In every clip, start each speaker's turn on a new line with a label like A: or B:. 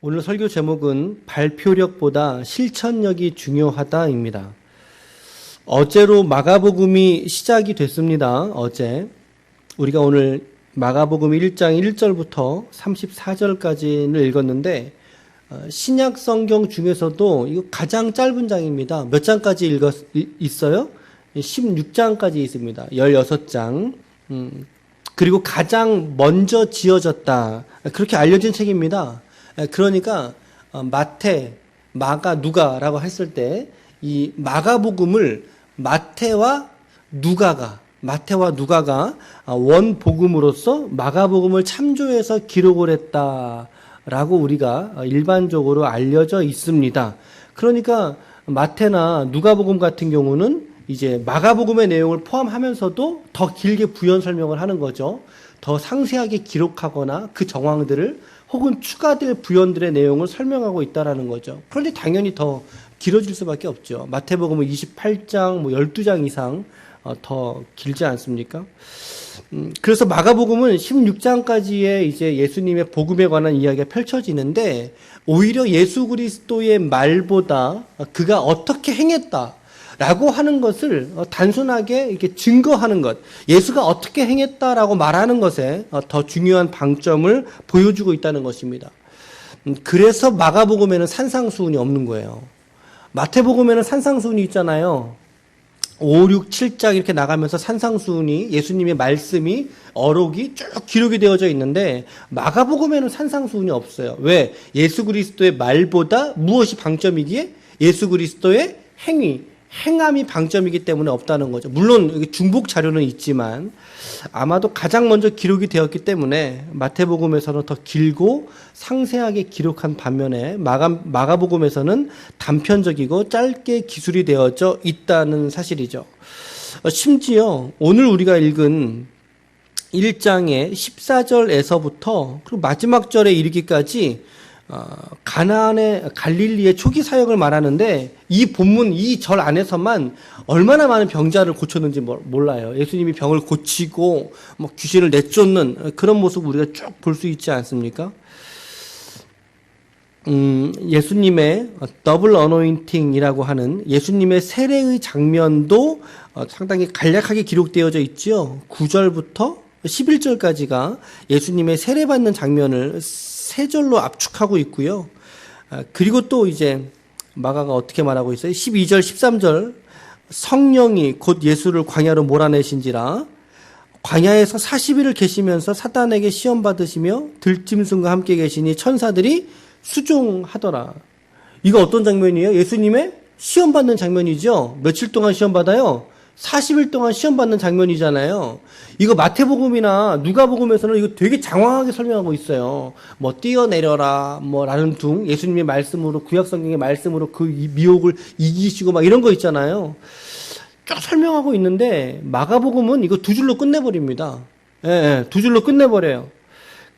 A: 오늘 설교 제목은 발표력보다 실천력이 중요하다입니다. 어제로 마가복음이 시작이 됐습니다. 어제 우리가 오늘 마가복음 1장 1절부터 34절까지를 읽었는데 신약 성경 중에서도 이거 가장 짧은 장입니다. 몇 장까지 있어요? 16장까지 있습니다. 16장. 그리고 가장 먼저 지어졌다. 그렇게 알려진 책입니다. 그러니까 마태, 마가, 누가라고 했을 때 이 마가복음을 마태와 누가가 원복음으로서 마가복음을 참조해서 기록을 했다라고 우리가 일반적으로 알려져 있습니다. 그러니까 마태나 누가복음 같은 경우는 이제 마가복음의 내용을 포함하면서도 더 길게 부연 설명을 하는 거죠. 더 상세하게 기록하거나 그 정황들을 혹은 추가될 부연들의 내용을 설명하고 있다라는 거죠. 그런데 당연히 더 길어질 수밖에 없죠. 마태복음은 28장, 12장 이상 더 길지 않습니까? 그래서 마가복음은 16장까지의 이제 예수님의 복음에 관한 이야기가 펼쳐지는데 오히려 예수 그리스도의 말보다 그가 어떻게 행했다 라고 하는 것을 단순하게 이렇게 증거하는 것, 예수가 어떻게 행했다라고 말하는 것에 더 중요한 방점을 보여주고 있다는 것입니다. 그래서 마가복음에는 산상수훈이 없는 거예요. 마태복음에는 산상수훈이 있잖아요. 5, 6, 7장 이렇게 나가면서 산상수훈이 예수님의 말씀이 어록이 쭉 기록이 되어져 있는데 마가복음에는 산상수훈이 없어요. 왜? 예수 그리스도의 말보다 무엇이 방점이기에? 예수 그리스도의 행함이 방점이기 때문에 없다는 거죠. 물론 중복 자료는 있지만 아마도 가장 먼저 기록이 되었기 때문에 마태복음에서는 더 길고 상세하게 기록한 반면에 마가복음에서는 단편적이고 짧게 기술이 되어져 있다는 사실이죠. 심지어 오늘 우리가 읽은 1장의 14절에서부터 그리고 마지막 절에 이르기까지 가나안의 갈릴리의 초기 사역을 말하는데 이 본문 이 절 안에서만 얼마나 많은 병자를 고쳤는지 몰라요. 예수님이 병을 고치고 귀신을 내쫓는 그런 모습 우리가 쭉 볼 수 있지 않습니까? 예수님의 더블 어노인팅이라고 하는 예수님의 세례의 장면도 상당히 간략하게 기록되어져 있죠. 9절부터 11절까지가 예수님의 세례받는 장면을 세 절로 압축하고 있고요. 그리고 또 이제 마가가 어떻게 말하고 있어요? 12절, 13절 성령이 곧 예수를 광야로 몰아내신지라 광야에서 40일을 계시면서 사탄에게 시험 받으시며 들짐승과 함께 계시니 천사들이 수종하더라. 이거 어떤 장면이에요? 예수님의 시험 받는 장면이죠. 며칠 동안 시험 받아요? 40일 동안 시험 받는 장면이잖아요. 이거 마태복음이나 누가복음에서는 이거 되게 장황하게 설명하고 있어요. 뛰어내려라, 라는 둥, 예수님의 말씀으로, 구약성경의 말씀으로 그 미혹을 이기시고 이런 거 있잖아요. 쭉 설명하고 있는데, 마가복음은 이거 두 줄로 끝내버립니다. 두 줄로 끝내버려요.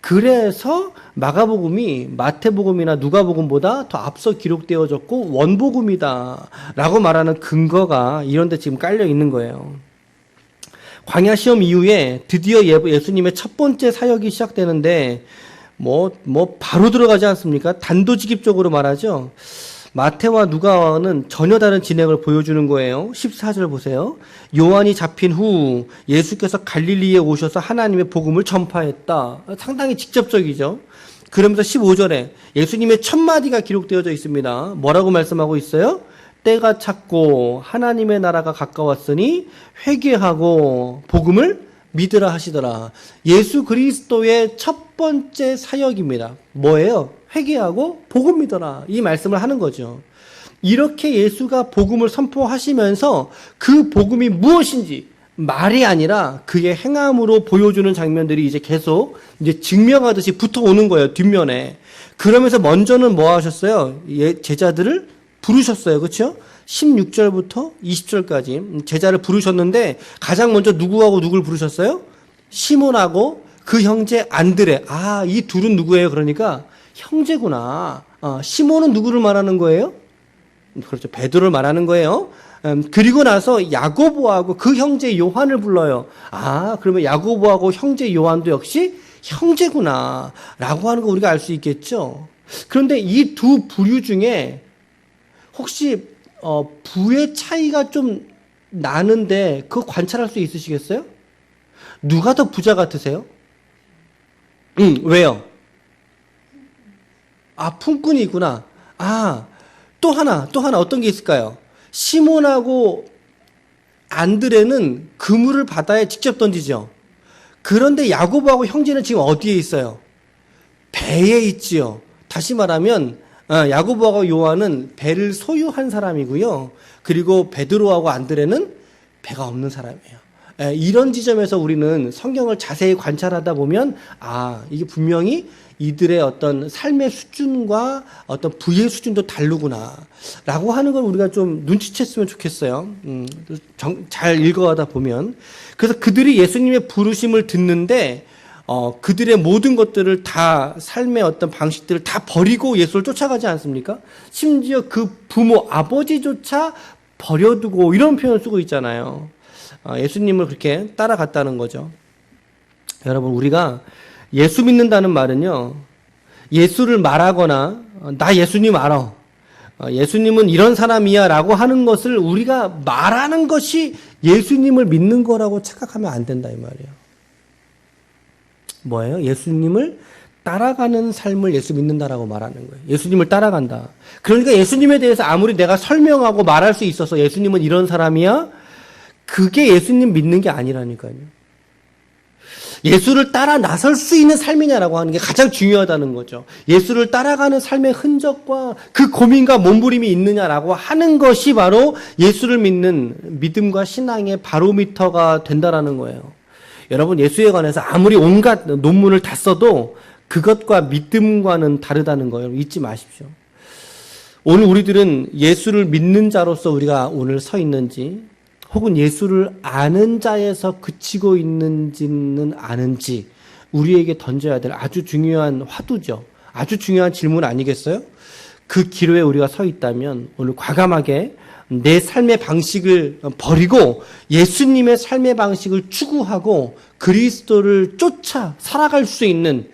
A: 그래서 마가복음이 마태복음이나 누가복음보다 더 앞서 기록되어졌고 원복음이다 라고 말하는 근거가 이런 데 지금 깔려 있는 거예요. 광야 시험 이후에 드디어 예수님의 첫 번째 사역이 시작되는데 바로 들어가지 않습니까? 단도직입적으로 말하죠. 마태와 누가와는 전혀 다른 진행을 보여주는 거예요. 14절 보세요. 요한이 잡힌 후 예수께서 갈릴리에 오셔서 하나님의 복음을 전파했다. 상당히 직접적이죠. 그러면서 15절에 예수님의 첫 마디가 기록되어져 있습니다. 뭐라고 말씀하고 있어요? 때가 찼고 하나님의 나라가 가까웠으니 회개하고 복음을 믿으라 하시더라. 예수 그리스도의 첫 번째 사역입니다. 뭐예요? 회개하고 복음 믿어라. 이 말씀을 하는 거죠. 이렇게 예수가 복음을 선포하시면서 그 복음이 무엇인지 말이 아니라 그의 행함으로 보여주는 장면들이 이제 계속 이제 증명하듯이 붙어오는 거예요. 뒷면에. 그러면서 먼저는 뭐 하셨어요? 제자들을 부르셨어요. 그렇죠? 16절부터 20절까지 제자를 부르셨는데 가장 먼저 누구하고 누구를 부르셨어요? 시몬하고 그 형제 안드레. 이 둘은 누구예요? 그러니까 형제구나. 시몬은 누구를 말하는 거예요? 그렇죠. 베드로를 말하는 거예요. 그리고 나서 야고보하고 그 형제 요한을 불러요. 그러면 야고보하고 형제 요한도 역시 형제구나 라고 하는 거 우리가 알 수 있겠죠. 그런데 이 두 부류 중에 혹시 부의 차이가 좀 나는데 그거 관찰할 수 있으시겠어요? 누가 더 부자 같으세요? 왜요? 품꾼이구나. 또 하나 어떤 게 있을까요? 시몬하고 안드레는 그물을 바다에 직접 던지죠. 그런데 야고보하고 형제는 지금 어디에 있어요? 배에 있지요. 다시 말하면 야고보하고 요한은 배를 소유한 사람이고요. 그리고 베드로하고 안드레는 배가 없는 사람이에요. 이런 지점에서 우리는 성경을 자세히 관찰하다 보면 이게 분명히 이들의 어떤 삶의 수준과 어떤 부의 수준도 다르구나 라고 하는 걸 우리가 좀 눈치챘으면 좋겠어요. 잘 읽어가다 보면. 그래서 그들이 예수님의 부르심을 듣는데 그들의 모든 것들을 다 삶의 어떤 방식들을 다 버리고 예수를 쫓아가지 않습니까? 심지어 그 부모 아버지조차 버려두고 이런 표현을 쓰고 있잖아요. 예수님을 그렇게 따라갔다는 거죠. 여러분, 우리가 예수 믿는다는 말은요, 예수를 말하거나 나 예수님 알아, 예수님은 이런 사람이야 라고 하는 것을 우리가 말하는 것이 예수님을 믿는 거라고 착각하면 안 된다 이 말이에요. 뭐예요? 예수님을 따라가는 삶을 예수 믿는다라고 말하는 거예요. 예수님을 따라간다. 그러니까 예수님에 대해서 아무리 내가 설명하고 말할 수 있어서 예수님은 이런 사람이야, 그게 예수님 믿는 게 아니라니까요. 예수를 따라 나설 수 있는 삶이냐라고 하는 게 가장 중요하다는 거죠. 예수를 따라가는 삶의 흔적과 그 고민과 몸부림이 있느냐라고 하는 것이 바로 예수를 믿는 믿음과 신앙의 바로미터가 된다라는 거예요. 여러분, 예수에 관해서 아무리 온갖 논문을 다 써도 그것과 믿음과는 다르다는 거예요. 잊지 마십시오. 오늘 우리들은 예수를 믿는 자로서 우리가 오늘 서 있는지, 혹은 예수를 아는 자에서 그치고 있는지는 아는지 우리에게 던져야 될 아주 중요한 화두죠. 아주 중요한 질문 아니겠어요? 그 기로에 우리가 서 있다면 오늘 과감하게 내 삶의 방식을 버리고 예수님의 삶의 방식을 추구하고 그리스도를 쫓아 살아갈 수 있는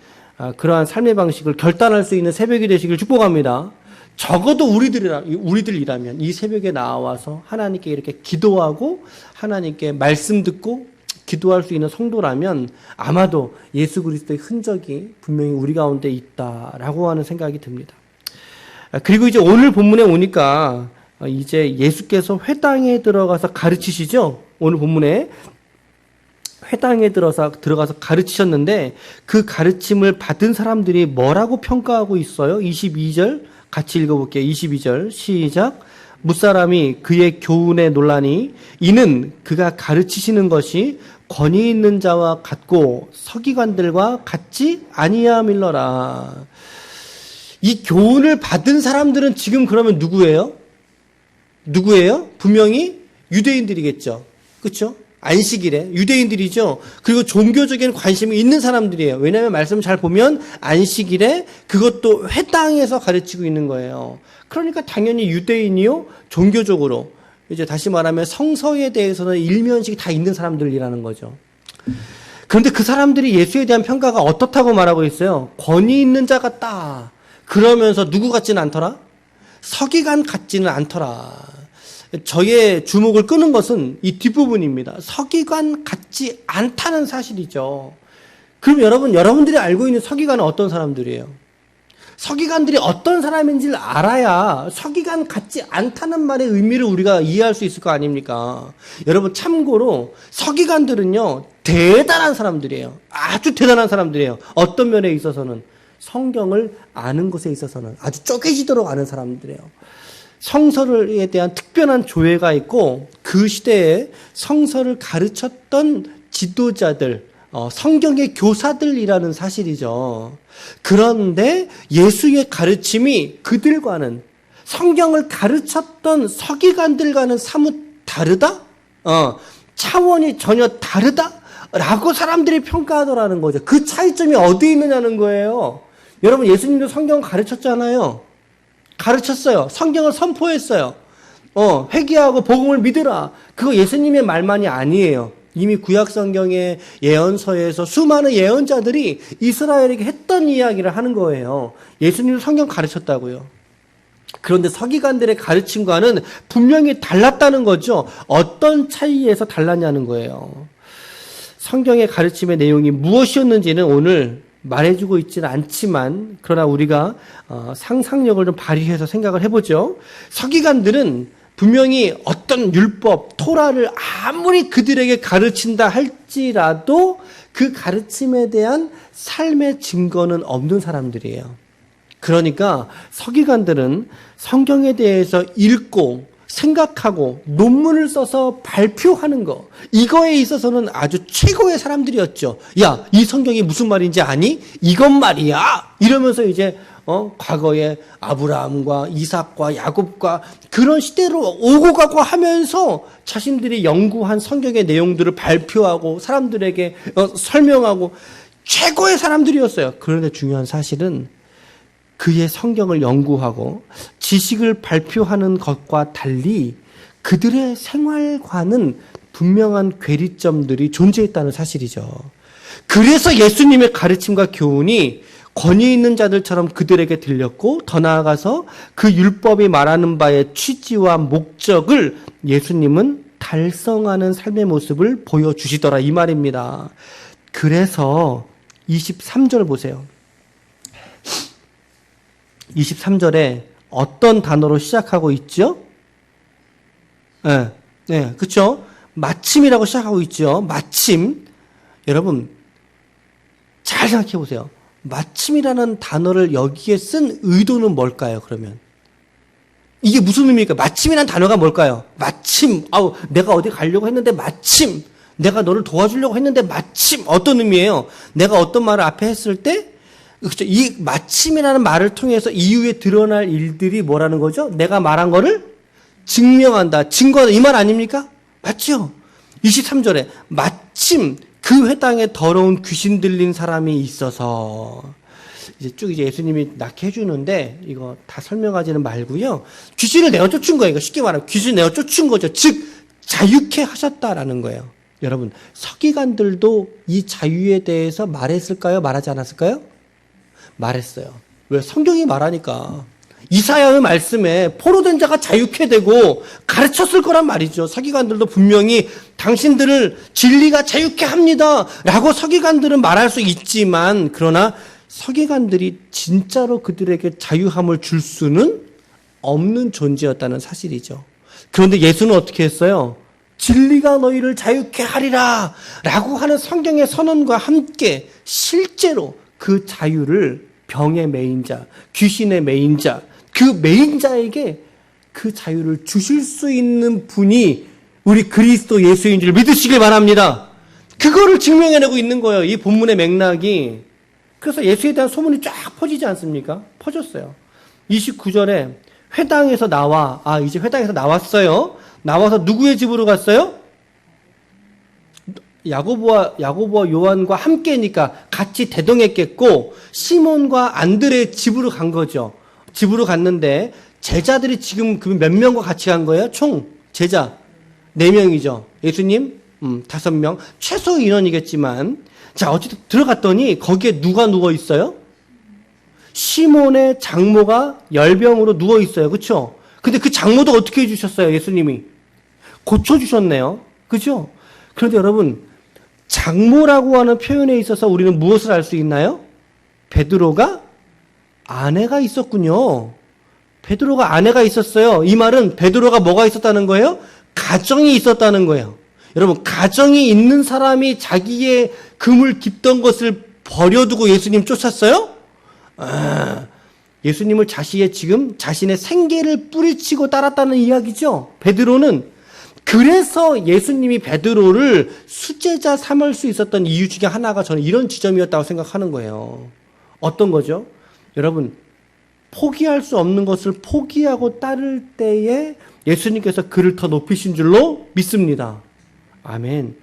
A: 그러한 삶의 방식을 결단할 수 있는 새벽이 되시길 축복합니다. 적어도 우리들이라면 이 새벽에 나와서 하나님께 이렇게 기도하고 하나님께 말씀 듣고 기도할 수 있는 성도라면 아마도 예수 그리스도의 흔적이 분명히 우리 가운데 있다라고 하는 생각이 듭니다. 그리고 이제 오늘 본문에 오니까 이제 예수께서 회당에 들어가서 가르치시죠. 오늘 본문에 회당에 들어가서 가르치셨는데 그 가르침을 받은 사람들이 뭐라고 평가하고 있어요? 22절 같이 읽어볼게요. 22절 시작. 무사람이 그의 교훈에 놀라니 이는 그가 가르치시는 것이 권위 있는 자와 같고 서기관들과 같지 아니함일러라. 이 교훈을 받은 사람들은 지금 그러면 누구예요? 분명히 유대인들이겠죠. 그렇죠? 안식일에 유대인들이죠. 그리고 종교적인 관심이 있는 사람들이에요. 왜냐하면 말씀을 잘 보면 안식일에 그것도 회당에서 가르치고 있는 거예요. 그러니까 당연히 유대인이요, 종교적으로 이제 다시 말하면 성서에 대해서는 일면식이 다 있는 사람들이라는 거죠. 그런데 그 사람들이 예수에 대한 평가가 어떻다고 말하고 있어요? 권위 있는 자 같다. 그러면서 누구 같지는 않더라? 서기관 같지는 않더라. 저의 주목을 끄는 것은 이 뒷부분입니다. 서기관 같지 않다는 사실이죠. 그럼 여러분들이 알고 있는 서기관은 어떤 사람들이에요? 서기관들이 어떤 사람인지를 알아야 서기관 같지 않다는 말의 의미를 우리가 이해할 수 있을 거 아닙니까? 여러분, 참고로 서기관들은요, 대단한 사람들이에요. 아주 대단한 사람들이에요. 어떤 면에 있어서는 성경을 아는 것에 있어서는 아주 쪼개지도록 아는 사람들이에요. 성서에 대한 특별한 조예가 있고 그 시대에 성서를 가르쳤던 지도자들, 성경의 교사들이라는 사실이죠. 그런데 예수의 가르침이 그들과는, 성경을 가르쳤던 서기관들과는 사뭇 다르다? 차원이 전혀 다르다라고 사람들이 평가하더라는 거죠. 그 차이점이 어디 있느냐는 거예요. 여러분, 예수님도 성경 가르쳤잖아요. 가르쳤어요. 성경을 선포했어요. 회개하고 복음을 믿으라. 그거 예수님의 말만이 아니에요. 이미 구약성경의 예언서에서 수많은 예언자들이 이스라엘에게 했던 이야기를 하는 거예요. 예수님도 성경 가르쳤다고요. 그런데 서기관들의 가르침과는 분명히 달랐다는 거죠. 어떤 차이에서 달랐냐는 거예요. 성경의 가르침의 내용이 무엇이었는지는 오늘 말해주고 있지는 않지만, 그러나 우리가 상상력을 좀 발휘해서 생각을 해보죠. 서기관들은 분명히 어떤 율법, 토라를 아무리 그들에게 가르친다 할지라도 그 가르침에 대한 삶의 증거는 없는 사람들이에요. 그러니까 서기관들은 성경에 대해서 읽고 생각하고 논문을 써서 발표하는 거, 이거에 있어서는 아주 최고의 사람들이었죠. 야, 이 성경이 무슨 말인지 아니? 이건 말이야. 이러면서 이제 과거에 아브라함과 이삭과 야곱과 그런 시대로 오고 가고 하면서 자신들이 연구한 성경의 내용들을 발표하고 사람들에게 설명하고 최고의 사람들이었어요. 그런데 중요한 사실은 그의 성경을 연구하고 지식을 발표하는 것과 달리 그들의 생활과는 분명한 괴리점들이 존재했다는 사실이죠. 그래서 예수님의 가르침과 교훈이 권위 있는 자들처럼 그들에게 들렸고, 더 나아가서 그 율법이 말하는 바의 취지와 목적을 예수님은 달성하는 삶의 모습을 보여주시더라, 이 말입니다. 그래서 23절 보세요. 23절에 어떤 단어로 시작하고 있죠? 그렇죠? 마침이라고 시작하고 있죠. 마침. 여러분, 잘 생각해 보세요. 마침이라는 단어를 여기에 쓴 의도는 뭘까요, 그러면? 이게 무슨 의미입니까? 마침이라는 단어가 뭘까요? 마침. 내가 어디 가려고 했는데 마침. 내가 너를 도와주려고 했는데 마침. 어떤 의미예요? 내가 어떤 말을 앞에 했을 때, 그렇죠. 이 마침이라는 말을 통해서 이후에 드러날 일들이 뭐라는 거죠? 내가 말한 거를 증명한다, 증거한다, 이 말 아닙니까? 맞죠? 23절에 마침 그 회당에 더러운 귀신 들린 사람이 있어서, 이제 쭉 이제 예수님이 낫게 해주는데 이거 다 설명하지는 말고요. 귀신을 내어 쫓은 거예요. 이거 쉽게 말하면 귀신을 내어 쫓은 거죠. 즉 자유케 하셨다라는 거예요. 여러분, 서기관들도 이 자유에 대해서 말했을까요? 말하지 않았을까요? 말했어요. 왜? 성경이 말하니까. 이사야의 말씀에 포로된 자가 자유케 되고 가르쳤을 거란 말이죠. 서기관들도 분명히 당신들을 진리가 자유케 합니다 라고 서기관들은 말할 수 있지만, 그러나 서기관들이 진짜로 그들에게 자유함을 줄 수는 없는 존재였다는 사실이죠. 그런데 예수는 어떻게 했어요? 진리가 너희를 자유케 하리라 라고 하는 성경의 선언과 함께 실제로 그 자유를 병의 매인 자, 귀신의 매인 자, 그 매인 자에게 그 자유를 주실 수 있는 분이 우리 그리스도 예수인 줄 믿으시길 바랍니다. 그거를 증명해내고 있는 거예요, 이 본문의 맥락이. 그래서 예수에 대한 소문이 쫙 퍼지지 않습니까? 퍼졌어요. 29절에 회당에서 이제 회당에서 나왔어요. 나와서 누구의 집으로 갔어요? 야고보와 요한과 함께니까 같이 대동했겠고, 시몬과 안드레의 집으로 간 거죠. 집으로 갔는데 제자들이 지금 몇 명과 같이 간 거예요? 총 제자 4명이죠. 예수님 5명, 최소 인원이겠지만, 자, 어쨌든 들어갔더니 거기에 누가 누워 있어요? 시몬의 장모가 열병으로 누워 있어요. 그렇죠? 근데 그 장모도 어떻게 해주셨어요? 예수님이 고쳐주셨네요. 그렇죠? 그런데 여러분, 장모라고 하는 표현에 있어서 우리는 무엇을 알 수 있나요? 베드로가 아내가 있었군요. 베드로가 아내가 있었어요. 이 말은 베드로가 뭐가 있었다는 거예요? 가정이 있었다는 거예요. 여러분, 가정이 있는 사람이 자기의 금을 깁던 것을 버려두고 예수님 쫓았어요? 예수님을 자신의 생계를 뿌리치고 따랐다는 이야기죠. 베드로는. 그래서 예수님이 베드로를 수제자 삼을 수 있었던 이유 중에 하나가 저는 이런 지점이었다고 생각하는 거예요. 어떤 거죠? 여러분, 포기할 수 없는 것을 포기하고 따를 때에 예수님께서 그를 더 높이신 줄로 믿습니다. 아멘.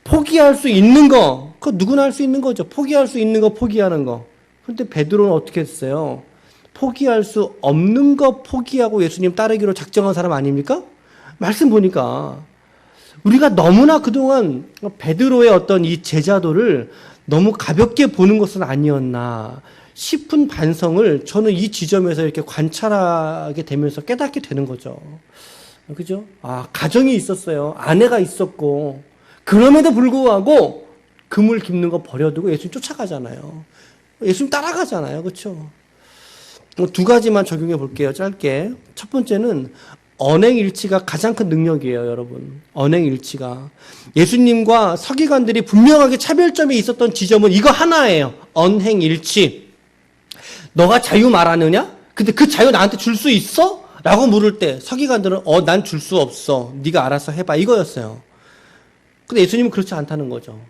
A: 포기할 수 있는 거, 그거 누구나 할 수 있는 거죠. 포기할 수 있는 거, 포기하는 거. 그런데 베드로는 어떻게 했어요? 포기할 수 없는 거 포기하고 예수님 따르기로 작정한 사람 아닙니까? 말씀 보니까 우리가 너무나 그동안 베드로의 어떤 이 제자도를 너무 가볍게 보는 것은 아니었나 싶은 반성을 저는 이 지점에서 이렇게 관찰하게 되면서 깨닫게 되는 거죠. 그죠? 가정이 있었어요. 아내가 있었고, 그럼에도 불구하고 그물 깁는 거 버려두고 예수님 쫓아가잖아요. 예수님 따라가잖아요. 그렇죠? 두 가지만 적용해 볼게요. 짧게. 첫 번째는 언행일치가 가장 큰 능력이에요, 여러분. 언행일치가. 예수님과 서기관들이 분명하게 차별점이 있었던 지점은 이거 하나예요. 언행일치. 너가 자유 말하느냐? 근데 그 자유 나한테 줄 수 있어? 라고 물을 때 서기관들은 난 줄 수 없어. 네가 알아서 해봐. 이거였어요. 근데 예수님은 그렇지 않다는 거죠.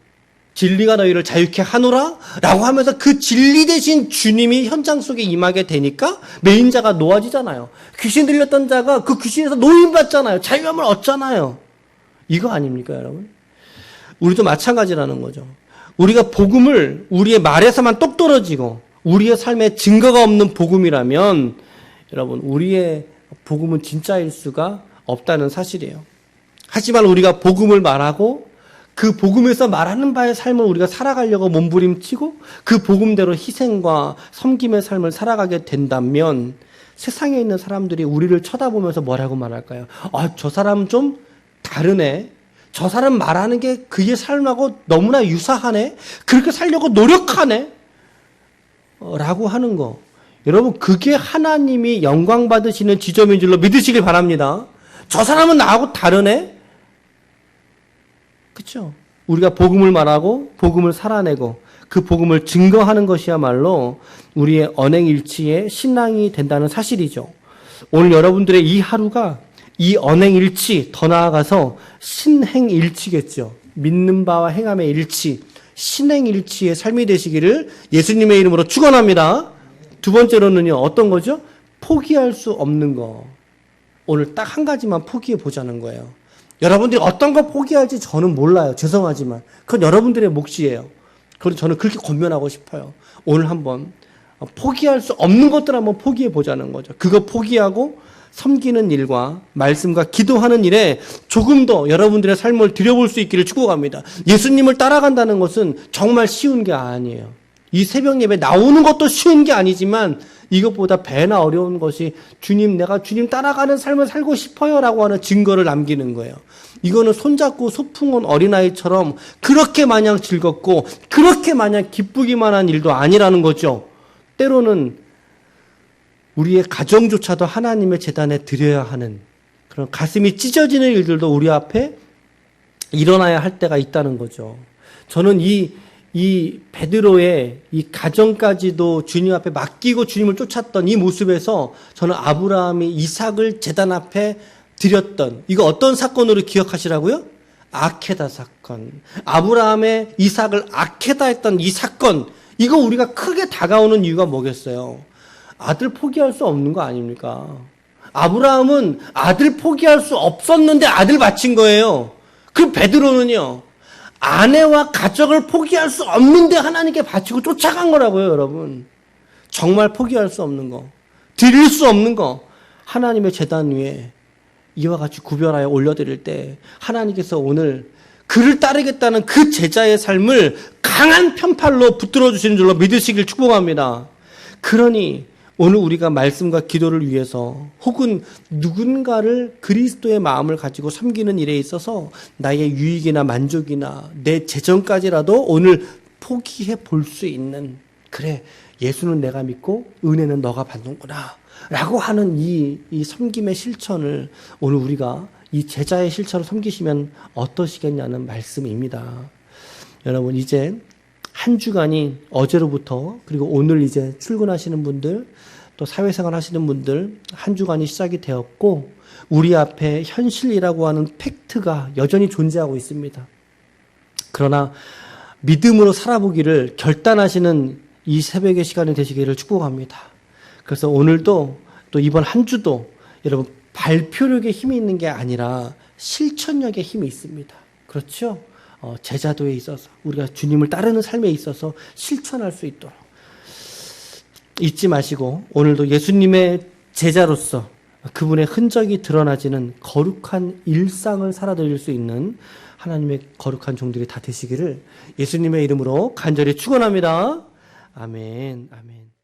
A: 진리가 너희를 자유케 하노라? 라고 하면서 그 진리 대신 주님이 현장 속에 임하게 되니까 매인자가 놓아지잖아요. 귀신 들렸던 자가 그 귀신에서 노임받잖아요. 자유함을 얻잖아요. 이거 아닙니까, 여러분? 우리도 마찬가지라는 거죠. 우리가 복음을 우리의 말에서만 똑 떨어지고 우리의 삶에 증거가 없는 복음이라면 여러분, 우리의 복음은 진짜일 수가 없다는 사실이에요. 하지만 우리가 복음을 말하고 그 복음에서 말하는 바의 삶을 우리가 살아가려고 몸부림치고 그 복음대로 희생과 섬김의 삶을 살아가게 된다면 세상에 있는 사람들이 우리를 쳐다보면서 뭐라고 말할까요? 저 사람 좀 다르네. 저 사람 말하는 게 그의 삶하고 너무나 유사하네. 그렇게 살려고 노력하네. 라고 하는 거. 여러분, 그게 하나님이 영광 받으시는 지점인 줄로 믿으시길 바랍니다. 저 사람은 나하고 다르네? 그렇죠? 우리가 복음을 말하고 복음을 살아내고 그 복음을 증거하는 것이야말로 우리의 언행일치의 신앙이 된다는 사실이죠. 오늘 여러분들의 이 하루가 이 언행일치, 더 나아가서 신행일치겠죠. 믿는 바와 행함의 일치, 신행일치의 삶이 되시기를 예수님의 이름으로 축원합니다. 두 번째로는요, 어떤 거죠? 포기할 수 없는 거. 오늘 딱 한 가지만 포기해 보자는 거예요. 여러분들이 어떤 거 포기할지 저는 몰라요. 죄송하지만. 그건 여러분들의 몫이에요. 그래서 저는 그렇게 권면하고 싶어요. 오늘 한번 포기할 수 없는 것들 한번 포기해 보자는 거죠. 그거 포기하고 섬기는 일과 말씀과 기도하는 일에 조금 더 여러분들의 삶을 들여볼 수 있기를 축복합니다. 예수님을 따라간다는 것은 정말 쉬운 게 아니에요. 이 새벽 예배 나오는 것도 쉬운 게 아니지만 이것보다 배나 어려운 것이 내가 주님 따라가는 삶을 살고 싶어요 라고 하는 증거를 남기는 거예요. 이거는 손잡고 소풍 온 어린아이처럼 그렇게 마냥 즐겁고 그렇게 마냥 기쁘기만 한 일도 아니라는 거죠. 때로는 우리의 가정조차도 하나님의 제단에 드려야 하는 그런 가슴이 찢어지는 일들도 우리 앞에 일어나야 할 때가 있다는 거죠. 저는 이 베드로의 이 가정까지도 주님 앞에 맡기고 주님을 쫓았던 이 모습에서 저는 아브라함이 이삭을 제단 앞에 드렸던, 이거 어떤 사건으로 기억하시라고요? 아케다 사건. 아브라함의 이삭을 아케다 했던 이 사건, 이거 우리가 크게 다가오는 이유가 뭐겠어요? 아들 포기할 수 없는 거 아닙니까? 아브라함은 아들 포기할 수 없었는데 아들 바친 거예요. 그 베드로는요, 아내와 가족을 포기할 수 없는데 하나님께 바치고 쫓아간 거라고요, 여러분. 정말 포기할 수 없는 거, 드릴 수 없는 거, 하나님의 제단 위에 이와 같이 구별하여 올려드릴 때 하나님께서 오늘 그를 따르겠다는 그 제자의 삶을 강한 편팔로 붙들어 주시는 줄로 믿으시길 축복합니다. 그러니 오늘 우리가 말씀과 기도를 위해서 혹은 누군가를 그리스도의 마음을 가지고 섬기는 일에 있어서 나의 유익이나 만족이나 내 재정까지라도 오늘 포기해 볼 수 있는, 그래, 예수는 내가 믿고 은혜는 너가 받는구나 라고 하는 이 섬김의 실천을 오늘 우리가 이 제자의 실천을 섬기시면 어떠시겠냐는 말씀입니다. 여러분, 이제 한 주간이 어제로부터 그리고 오늘 이제 출근하시는 분들 또 사회생활 하시는 분들 한 주간이 시작이 되었고 우리 앞에 현실이라고 하는 팩트가 여전히 존재하고 있습니다. 그러나 믿음으로 살아보기를 결단하시는 이 새벽의 시간이 되시기를 축복합니다. 그래서 오늘도 또 이번 한 주도 여러분 발표력에 힘이 있는 게 아니라 실천력에 힘이 있습니다. 그렇죠? 제자도에 있어서 우리가 주님을 따르는 삶에 있어서 실천할 수 있도록 잊지 마시고 오늘도 예수님의 제자로서 그분의 흔적이 드러나지는 거룩한 일상을 살아드릴 수 있는 하나님의 거룩한 종들이 다 되시기를 예수님의 이름으로 간절히 축원합니다. 아멘. 아멘.